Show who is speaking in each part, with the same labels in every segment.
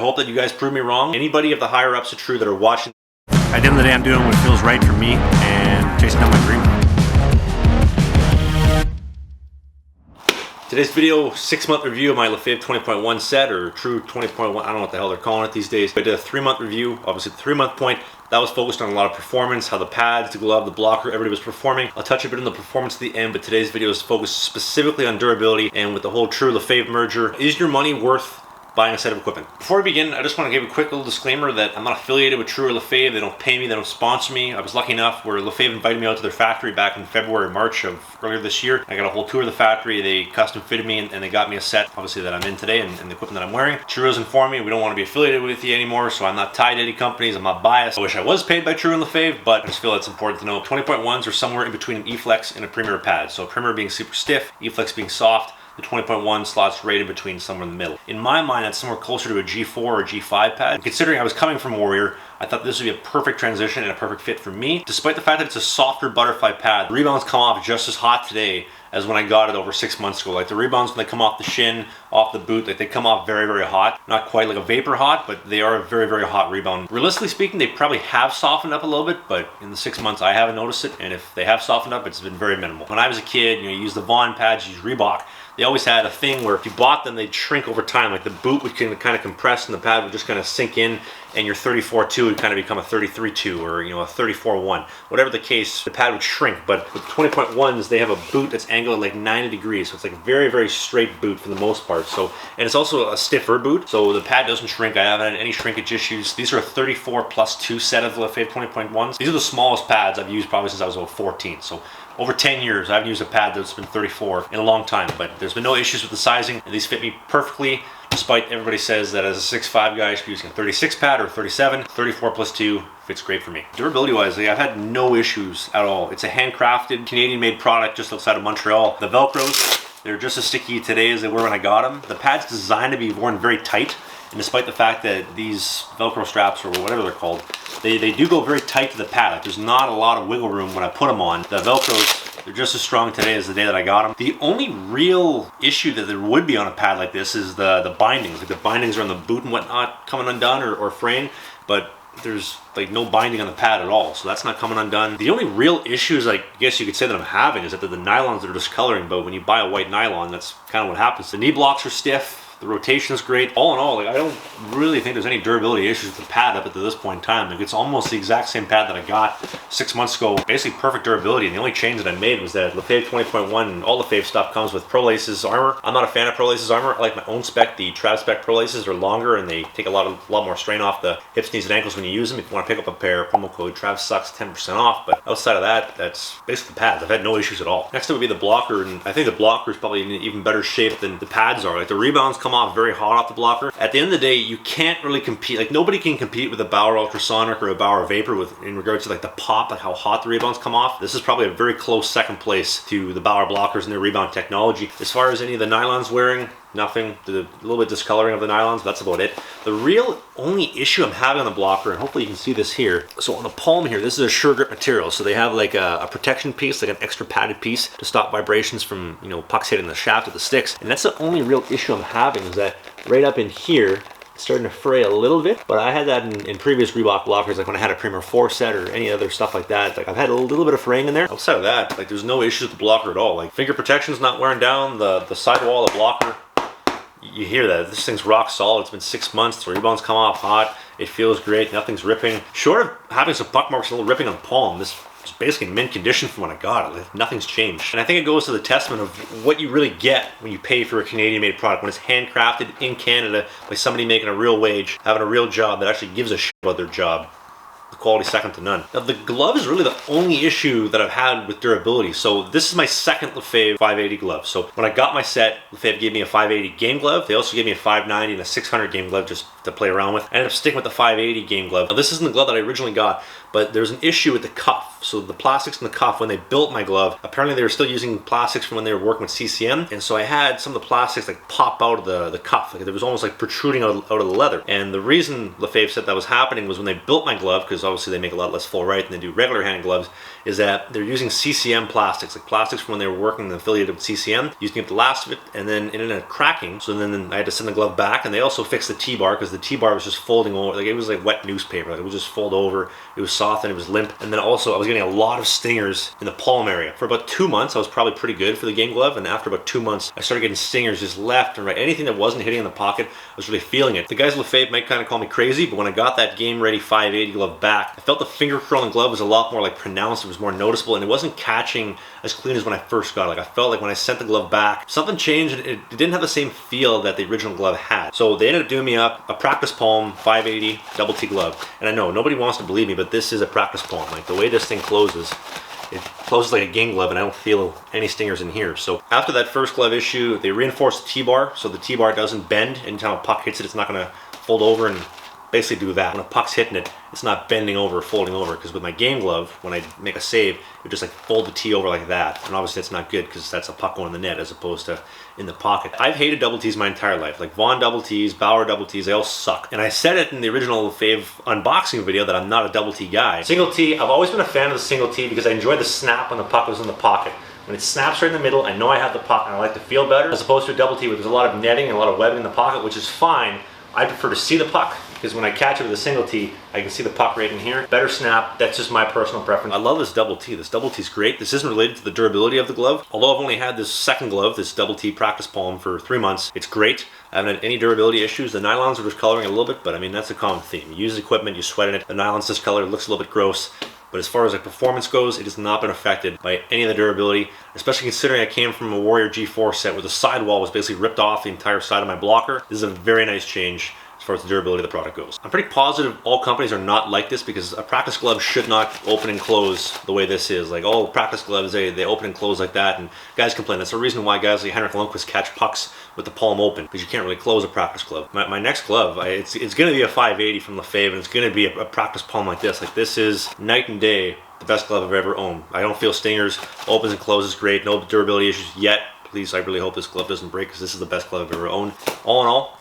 Speaker 1: hope that you guys prove me wrong. Anybody of the higher ups at True that are watching.
Speaker 2: At the end of the day, I'm doing what feels right for me and chasing down my dream.
Speaker 1: Today's video, 6-month review of my Lefebvre 20.1 set, or True 20.1, I don't know what the hell they're calling it these days. I did a 3-month review. Obviously the 3-month point, that was focused on a lot of performance, how the pads, the glove, the blocker, everybody was performing. I'll touch a bit on the performance at the end, but today's video is focused specifically on durability, and with the whole True Lefebvre merger, is your money worth buying a set of equipment? Before we begin, I just want to give a quick little disclaimer that I'm not affiliated with True or Lefebvre. They don't pay me, they don't sponsor me. I was lucky enough where Lefebvre invited me out to their factory back in February or March of earlier this year. I got a whole tour of the factory. They custom fitted me and they got me a set, obviously, that I'm in today and the equipment that I'm wearing. True has informed me we don't want to be affiliated with you anymore, so I'm not tied to any companies. I'm not biased. I wish I was paid by True and Lefebvre, but I just feel it's important to know 20.1s are somewhere in between an E-Flex and a Premier pad. So Premier being super stiff, E-Flex being soft. The 20.1 slots right in between, somewhere in the middle. In my mind, that's somewhere closer to a G4 or G5 pad. And considering I was coming from Warrior, I thought this would be a perfect transition and a perfect fit for me. Despite the fact that it's a softer butterfly pad, the rebounds come off just as hot today as when I got it over 6 months ago. Like the rebounds, when they come off the shin, off the boot, like they come off very, very hot. Not quite like a vapor hot, but they are a very, very hot rebound. Realistically speaking, they probably have softened up a little bit, but in the 6 months, I haven't noticed it. And if they have softened up, it's been very minimal. When I was a kid, you use the Vaughn pads, you use Reebok. They always had a thing where if you bought them, they'd shrink over time. Like the boot would kind of compress and the pad would just kind of sink in, and your 34.2 would kind of become a 33.2 or a 34.1. Whatever the case, the pad would shrink. But with 20.1s, they have a boot that's angled at like 90 degrees. So it's like a very, very straight boot for the most part. So, and it's also a stiffer boot. So the pad doesn't shrink. I haven't had any shrinkage issues. These are a 34+2 set of Lefebvre 20.1s. These are the smallest pads I've used probably since I was about 14. So over 10 years, I haven't used a pad that's been 34 in a long time, but there's been no issues with the sizing, and these fit me perfectly, despite everybody says that as a 6'5" guy, I should be using a 36 pad or 37. 34+2 fits great for me. Durability-wise, I've had no issues at all. It's a handcrafted, Canadian-made product just outside of Montreal. The Velcros, they're just as sticky today as they were when I got them. The pad's designed to be worn very tight, and despite the fact that these Velcro straps, or whatever they're called, they do go very tight to the pad. Like there's not a lot of wiggle room when I put them on. The Velcros, they're just as strong today as the day that I got them. The only real issue that there would be on a pad like this is the bindings. Like the bindings are on the boot and whatnot coming undone or fraying, but there's like no binding on the pad at all, so that's not coming undone. The only real issues, I guess you could say, that I'm having is that the nylons are discoloring, but when you buy a white nylon, that's kind of what happens. The knee blocks are stiff. The rotation is great. All in all, like I don't really think there's any durability issues with the pad up to this point in time. Like it's almost the exact same pad that I got 6 months ago. Basically perfect durability, and the only change that I made was that Lefebvre 20.1 and all Lefebvre stuff comes with Pro Laces armor. I'm not a fan of Pro Laces armor. I like my own spec. The Trav spec Pro Laces are longer and they take a lot more strain off the hips, knees, and ankles when you use them. If you want to pick up a pair, promo code TravSucks 10% off. But outside of that, that's basically the pads. I've had no issues at all. Next up would be the blocker, and I think the blocker is probably in even better shape than the pads are. Like the rebounds come off very hot off the blocker. At the end of the day, you can't really compete. Like nobody can compete with a Bauer Ultrasonic or a Bauer Vapor in regards to like the pop, like how hot the rebounds come off. This is probably a very close second place to the Bauer blockers and their rebound technology. As far as any of the nylons wearing, nothing. A little bit discoloring of the nylons, but that's about it. The real only issue I'm having on the blocker, and hopefully you can see this here. So on the palm here, this is a sure grip material. So they have like a protection piece, like an extra padded piece to stop vibrations from, pucks hitting the shaft of the sticks. And that's the only real issue I'm having, is that right up in here, it's starting to fray a little bit. But I had that in previous Reebok blockers, like when I had a Premier 4 set or any other stuff like that. Like I've had a little bit of fraying in there. Outside of that, like there's no issues with the blocker at all. Like finger protection's not wearing down. The sidewall of the blocker, you hear that this thing's rock solid. It's been 6 months. The rebounds come off hot. It feels great. Nothing's ripping. Short of having some puck marks, a little ripping on the palm, this is basically in mint condition from when I got it. Like, nothing's changed. And I think it goes to the testament of what you really get when you pay for a Canadian-made product, when it's handcrafted in Canada by somebody making a real wage, having a real job that actually gives a shit about their job. The quality second to none. Now the glove is really the only issue that I've had with durability. So this is my second Lefebvre 580 glove. So when I got my set, Lefebvre gave me a 580 game glove. They also gave me a 590 and a 600 game glove just to play around with. I ended up sticking with the 580 game glove. Now this isn't the glove that I originally got, but there's an issue with the cuff. So the plastics in the cuff, when they built my glove, apparently they were still using plastics from when they were working with CCM. And so I had some of the plastics like pop out of the cuff. Like it was almost like protruding out of the leather. And the reason Lefebvre said that was happening was when they built my glove, because because obviously they make a lot less full right than they do regular hand gloves, is that they're using CCM plastics, like plastics from when they were working affiliated with CCM, using up the last of it, and then it ended up cracking. So then I had to send the glove back, and they also fixed the T-bar because the T-bar was just folding over, like it was like wet newspaper, like it would just fold over. It was soft and it was limp. And then also I was getting a lot of stingers in the palm area. For about 2 months, I was probably pretty good for the game glove, and after about 2 months, I started getting stingers just left and right. Anything that wasn't hitting in the pocket, I was really feeling it. The guys at Lefebvre might kind of call me crazy, but when I got that game ready 580 glove back, I felt the finger curl in the glove was a lot more like pronounced. It was more noticeable, and it wasn't catching as clean as when I first got it. Like I felt like when I sent the glove back, something changed. It didn't have the same feel that the original glove had. So they ended up doing me up a practice palm 580 double T glove. And I know nobody wants to believe me, but this is a practice palm. Like the way this thing closes, it closes like a game glove, and I don't feel any stingers in here. So after that first glove issue, they reinforced the T-bar, so the T-bar doesn't bend. Anytime a puck hits it, it's not gonna fold over and basically do that. When a puck's hitting it, it's not bending over or folding over, because with my game glove, when I make a save, it would just like fold the T over like that. And obviously that's not good, because that's a puck going in the net as opposed to in the pocket. I've hated double T's my entire life. Like Vaughn double T's, Bauer double T's, they all suck. And I said it in the original Lefebvre unboxing video that I'm not a double T guy. Single T, I've always been a fan of the single T because I enjoy the snap when the puck was in the pocket. When it snaps right in the middle, I know I have the puck and I like to feel better, as opposed to a double T where there's a lot of netting and a lot of webbing in the pocket, which is fine. I prefer to see the puck, because when I catch it with a single T, I can see the puck right in here. Better snap, that's just my personal preference. I love this double T. This double T is great. This isn't related to the durability of the glove. Although I've only had this second glove, this double T practice palm, for 3 months, it's great. I haven't had any durability issues. The nylons are discoloring a little bit, but I mean, that's a common theme. You use equipment, you sweat in it, the nylon's discolored, it looks a little bit gross. But as far as like performance goes, it has not been affected by any of the durability, especially considering I came from a Warrior G4 set where the sidewall was basically ripped off the entire side of my blocker. This is a very nice change as far as the durability of the product goes. I'm pretty positive all companies are not like this, because a practice glove should not open and close the way this is. Like, oh, practice gloves, they open and close like that, and guys complain. That's the reason why guys like Henrik Lundqvist catch pucks with the palm open, because you can't really close a practice glove. My next glove, it's going to be a 580 from Lefebvre, and it's going to be a practice palm like this. Like, this is night and day the best glove I've ever owned. I don't feel stingers, opens and closes great, no durability issues yet. Please, I really hope this glove doesn't break, because this is the best glove I've ever owned. All in all,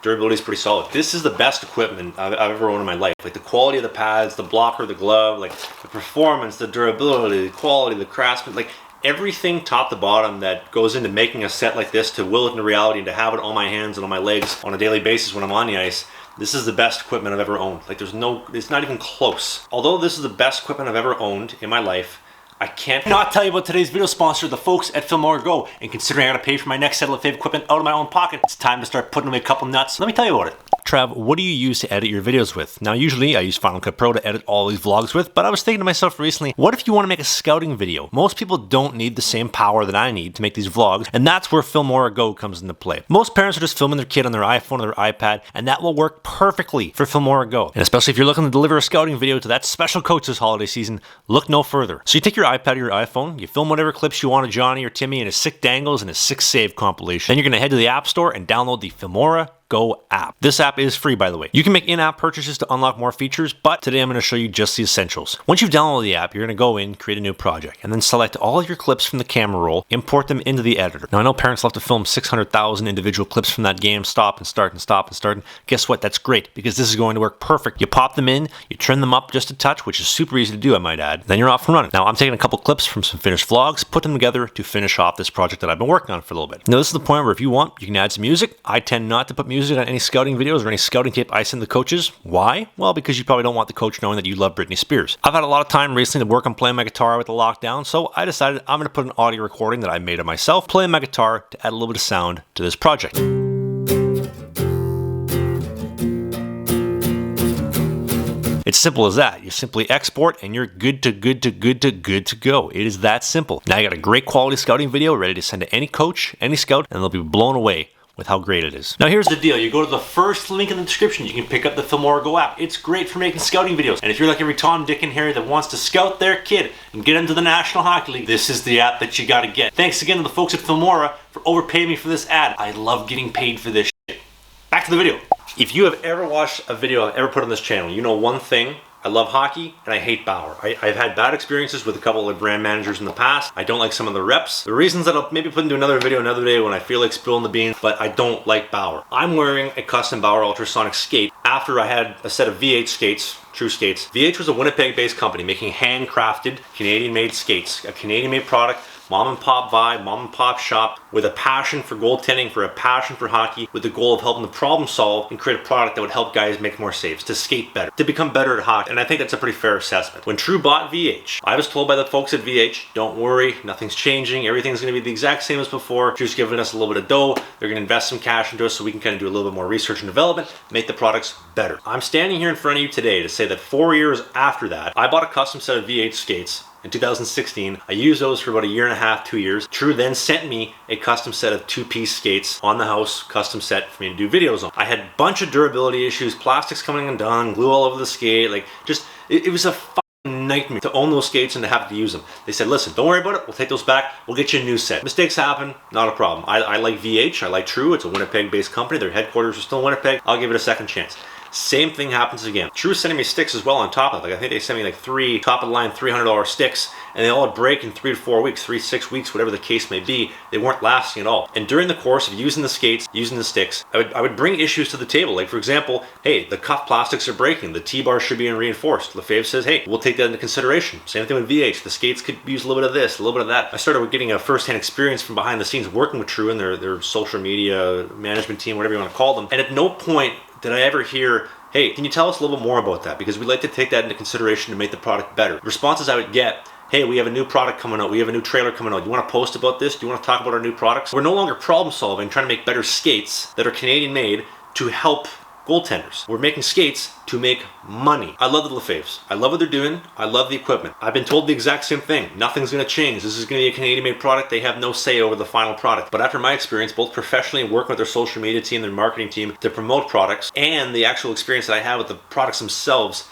Speaker 1: durability is pretty solid. This is the best equipment I've ever owned in my life. Like the quality of the pads, the blocker, the glove, like the performance, the durability, the quality, the craftsmanship, like everything top to bottom that goes into making a set like this, to will it into reality and to have it on my hands and on my legs on a daily basis when I'm on the ice. This is the best equipment I've ever owned. Like it's not even close. Although this is the best equipment I've ever owned in my life, I can't not tell you about today's video sponsor, the folks at Filmora Go. And considering I gotta pay for my next set of Lefebvre equipment out of my own pocket, it's time to start putting away a couple nuts. Let me tell you about it. Trav, what do you use to edit your videos with? Now, usually I use Final Cut Pro to edit all these vlogs with, but I was thinking to myself recently, what if you want to make a scouting video? Most people don't need the same power that I need to make these vlogs, and that's where Filmora Go comes into play. Most parents are just filming their kid on their iPhone or their iPad, and that will work perfectly for Filmora Go. And especially if you're looking to deliver a scouting video to that special coach this holiday season, look no further. So you take your iPad or your iPhone, you film whatever clips you want of Johnny or Timmy and his sick dangles and his sick save compilation. Then you're going to head to the App Store and download the Filmora Go app. This app is free, by the way. You can make in-app purchases to unlock more features, but today I'm going to show you just the essentials. Once you've downloaded the app, you're going to go in, create a new project, and then select all of your clips from the camera roll, import them into the editor. Now, I know parents love to film 600,000 individual clips from that game, stop and start and stop and start. And guess what? That's great, because this is going to work perfect. You pop them in, you trim them up just a touch, which is super easy to do, I might add. Then you're off and running. Now, I'm taking a couple clips from some finished vlogs, put them together to finish off this project that I've been working on for a little bit. Now, this is the point where if you want, you can add some music. I tend not to put music on any scouting videos or any scouting tape I send the coaches. Why? Well, because you probably don't want the coach knowing that you love Britney Spears. I've had a lot of time recently to work on playing my guitar with the lockdown, so I decided I'm going to put an audio recording that I made of myself playing my guitar to add a little bit of sound to this project. It's simple as that. You simply export and you're good to go. It is that simple. Now you got a great quality scouting video ready to send to any coach, any scout, and they'll be blown away with how great it is. Now here's the deal. You go to the first link in the description, you can pick up the Filmora Go app. It's great for making scouting videos. And if you're like every Tom, Dick, and Harry that wants to scout their kid and get into the National Hockey League, this is the app that you gotta get. Thanks again to the folks at Filmora for overpaying me for this ad. I love getting paid for this shit. Back to the video. If you have ever watched a video I've ever put on this channel, you know one thing I love hockey, and I hate Bauer. I've had bad experiences with a couple of brand managers in the past. I don't like some of the reps. The reasons that I'll maybe put into another video another day when I feel like spilling the beans, but I don't like Bauer. I'm wearing a custom Bauer Ultrasonic skate after I had a set of VH skates, True Skates. VH was a Winnipeg-based company making handcrafted, Canadian-made skates, a Canadian-made product, mom and pop vibe, mom and pop shop, with a passion for goaltending, for a passion for hockey, with the goal of helping to problem solve and create a product that would help guys make more saves, to skate better, to become better at hockey. And I think that's a pretty fair assessment. When True bought VH, I was told by the folks at VH, don't worry, nothing's changing, everything's gonna be the exact same as before. True's giving us a little bit of dough, they're gonna invest some cash into us so we can kind of do a little bit more research and development, make the products better. I'm standing here in front of you today to say that 4 years after that, I bought a custom set of VH skates in 2016. I used those for about a year and a half, 2 years. True then sent me a custom set of two-piece skates on the house, custom set for me to do videos on. I had a bunch of durability issues, plastics coming undone, glue all over the skate, like just, it was a fucking nightmare to own those skates and to have to use them. They said, listen, don't worry about it, we'll take those back, we'll get you a new set. Mistakes happen, not a problem. I like VH, I like True, it's a Winnipeg-based company, their headquarters are still in Winnipeg, I'll give it a second chance. Same thing happens again. True sending me sticks as well on top of it. Like, I think they sent me like 3 top of the line $300 sticks, and they all would break in 3 to 4 weeks, 3 to 6 weeks, whatever the case may be. They weren't lasting at all. And during the course of using the skates, using the sticks, I would bring issues to the table. Like, for example, hey, the cuff plastics are breaking, the T-bar should be reinforced. Lefebvre says, hey, we'll take that into consideration. Same thing with VH. The skates could use a little bit of this, a little bit of that. I started getting a first-hand experience from behind the scenes working with True and their social media management team, whatever you want to call them. And at no point did I ever hear, hey, can you tell us a little bit more about that? Because we'd like to take that into consideration to make the product better. Responses I would get, hey, we have a new product coming out. We have a new trailer coming out. You want to post about this? Do you want to talk about our new products? We're no longer problem solving, trying to make better skates that are Canadian made to help goaltenders. We're making skates to make money. I love the Lefebvres. I love what they're doing. I love the equipment. I've been told the exact same thing. Nothing's going to change. This is going to be a Canadian made product. They have no say over the final product. But after my experience, both professionally and working with their social media team, their marketing team to promote products, and the actual experience that I have with the products themselves,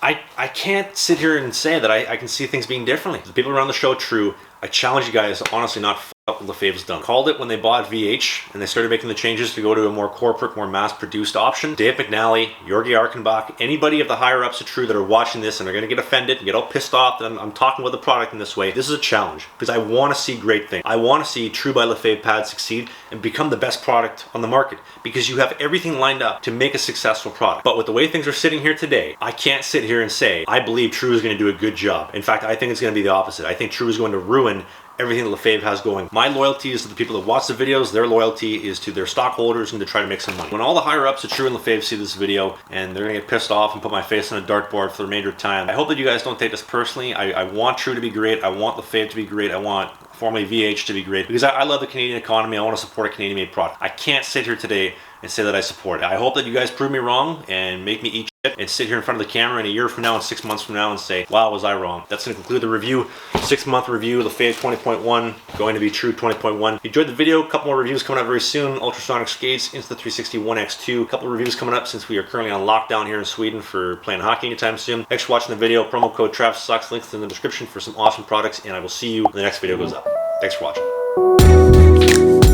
Speaker 1: I can't sit here and say that I can see things being differently. The people around the show, True, I challenge you guys to honestly not f up what Lefebvre's done. Called it when they bought VH and they started making the changes to go to a more corporate, more mass-produced option. Dave McNally, Jorgi Arkenbach, anybody of the higher-ups of True that are watching this and are going to get offended and get all pissed off that I'm talking about the product in this way, this is a challenge because I want to see great things. I want to see True by Lefebvre pads succeed and become the best product on the market because you have everything lined up to make a successful product. But with the way things are sitting here today, I can't sit here and say, I believe True is going to do a good job. In fact, I think it's going to be the opposite. I think True is going to ruin everything that Lefebvre has going. My loyalty is to the people that watch the videos. Their loyalty is to their stockholders and to try to make some money. When all the higher ups at True and Lefebvre see this video and they're gonna get pissed off and put my face on a dartboard for the remainder of time, I hope that you guys don't take this personally. I want True to be great. I want Lefebvre to be great. I want formerly VH to be great because I love the Canadian economy. I want to support a Canadian made product. I can't sit here today and say that I support it. I hope that you guys prove me wrong and make me eat shit and sit here in front of the camera in a year from now and 6 months from now and say, wow, was I wrong? That's going to conclude the review. 6-month review, Lefebvre 20.1, going to be True 20.1. If you enjoyed the video, a couple more reviews coming up very soon. Ultrasonic skates, Insta360 1X2. A couple of reviews coming up since we are currently on lockdown here in Sweden for playing hockey anytime soon. Thanks for watching the video. Promo code TRAVSUCKS, links in the description for some awesome products, and I will see you when the next video goes up. Thanks for watching.